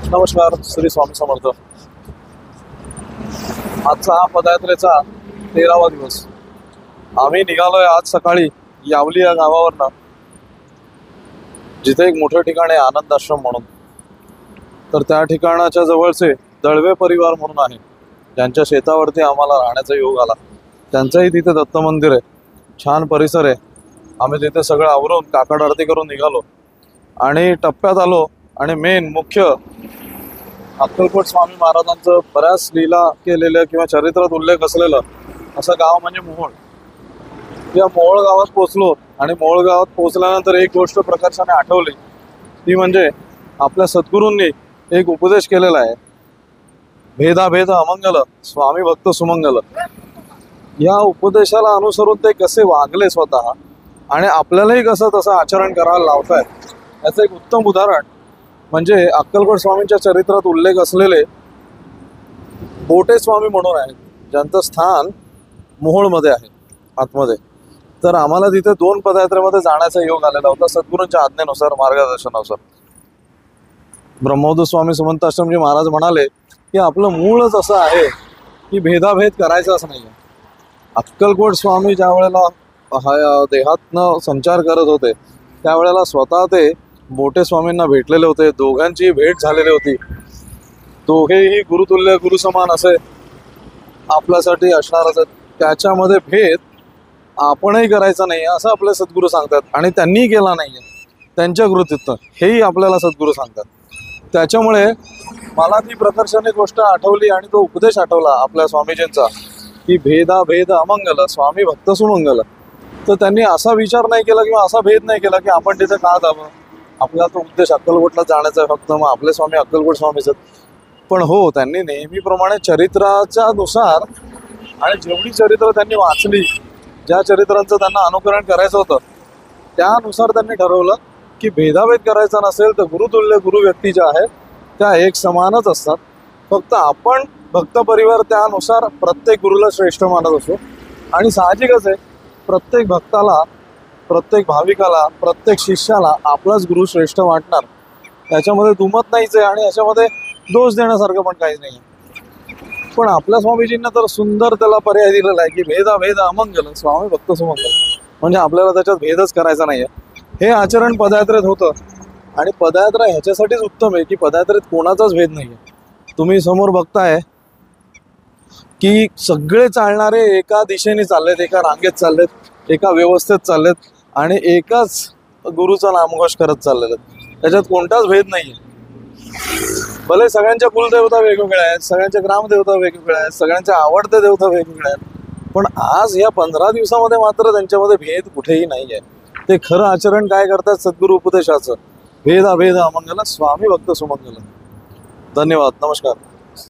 नमस्कार, श्री स्वामी समर्थ। आजचा हा पदयात्रेचा 13वा दिवस। आम्ही निघालोय आज सकाळी यावली या गावावरनं, जिथे एक मोठं ठिकाण आहे आनंद आश्रम म्हणून। तर त्या ठिकाणाच्या जवळचे दळवे परिवार म्हणून आहे, ज्यांच्या शेतावरती आम्हाला राहण्याचा योग आला। त्यांचंही तिथे दत्त मंदिर आहे, छान परिसर आहे। आम्ही तिथे सगळं आवरून काकड आरती करून निघालो आणि टप्प्यात आलो। आणि मेन मुख्य अक्कलकोट स्वामी महाराजांचं बऱ्याच लीला केलेलं किंवा चरित्रात उल्लेख असलेलं असं गाव म्हणजे मोहोळ। या मोहोळ गावात पोहोचलो आणि मोहोळ गावात पोहोचल्यानंतर एक गोष्ट प्रकर्षाने आठवली, ती म्हणजे आपल्या सद्गुरूंनी एक उपदेश केलेला आहे, भेदाभेद अमंगल स्वामी भक्त सुमंगल। या उपदेशाला अनुसरून ते कसे वागले स्वतः आणि आपल्यालाही कसं तसं आचरण करायला लावतायत, याचं एक उत्तम उदाहरण म्हणजे अक्कलकोट स्वामींच्या चरित्रात उल्लेख असलेले बोटे स्वामी म्हणून आहेत, ज्यांचं स्थान मोहोळमध्ये आहे आतमध्ये। तर आम्हाला तिथे 2 पदयात्रेमध्ये जाण्याचा योग आलेला होता सद्गुरूंच्या आज्ञेनुसार, मार्गदर्शनानुसार। ब्रह्मोदू स्वामी सुमंताश्रमजी महाराज म्हणाले की आपलं मूळच असं आहे की भेदाभेद करायचाच नाही। अक्कलकोट स्वामी ज्या वेळेला देहातनं संचार करत होते त्यावेळेला स्वतः ते बोटे स्वामींना भेटलेले होते, दोघांची भेट झालेली होती। दोघेही गुरुतुल्य गुरुसमान असे आपल्यासाठी असणारच। त्याच्यामध्ये भेद आपणही करायचा नाही असं आपले सद्गुरू सांगतात, आणि त्यांनी केला नाहीये त्यांच्या कृतीतनं, हेही आपल्याला सद्गुरू सांगतात। त्याच्यामुळे मला ती प्रकर्षाने गोष्ट आठवली आणि तो उपदेश आठवला आपल्या स्वामीजींचा की भेदाभेद अमंगल स्वामी भक्त सुमंगल। तर त्यांनी असा विचार नाही केला किंवा असा भेद नाही केला की आपण तिथे का जावं, आपला तो उद्देश अक्कलकोटला जाण्याचा फक्त, मग आपले स्वामी अक्कलकोट स्वामीच। पण हो, त्यांनी नेहमीप्रमाणे चरित्राच्या नुसार आणि जेवढी चरित्र त्यांनी वाचली, ज्या चरित्रांचं त्यांना अनुकरण करायचं होतं त्यानुसार त्यांनी ठरवलं की भेदाभेद करायचा नसेल तर गुरुतुल्य गुरु व्यक्ती ज्या आहेत त्या एक समानच असतात। फक्त आपण भक्त परिवार त्यानुसार प्रत्येक गुरुला श्रेष्ठ मानत असतो, आणि साहजिकच आहे प्रत्येक भक्ताला, प्रत्येक भाविकाला, प्रत्येक शिष्याला आपलाच गुरु श्रेष्ठ वाटणार, त्याच्यामध्ये दुमत नाहीच आहे आणि याच्यामध्ये दोष देण्यासारखं पण काहीच नाही। पण आपल्या स्वामीजींना तर सुंदर त्याला पर्याय दिलेला आहे की भेदाभेद अमंगल स्वामी भक्त सुमंगल, म्हणजे आपल्याला त्याच्यात भेदच करायचा नाहीये। हे आचरण पदयात्रेत होतं, आणि पदयात्रा ह्याच्यासाठीच उत्तम आहे की पदयात्रेत कोणाचाच भेद नाहीये। तुम्ही समोर बघताय की सगळे चालणारे एका दिशेने चाललेत, एका रांगेत चाललेत, एका व्यवस्थेत चाललेत आणि एकाच गुरुचा नामघोष करत चाललेले, त्याच्यात कोणताच भेद नाहीये। भले सगळ्यांच्या कुलदेवता वेगवेगळ्या आहेत, सगळ्यांच्या ग्रामदेवता वेगवेगळ्या आहेत, सगळ्यांच्या आवडत्या देवता वेगवेगळ्या आहेत, पण आज या 15 दिवसामध्ये मात्र त्यांच्यामध्ये भेद कुठेही नाही आहे। ते खरं आचरण काय करतात सद्गुरु उपदेशाचं, भेदाभेद अमंगल स्वामी भक्त सुमंगल। धन्यवाद, नमस्कार।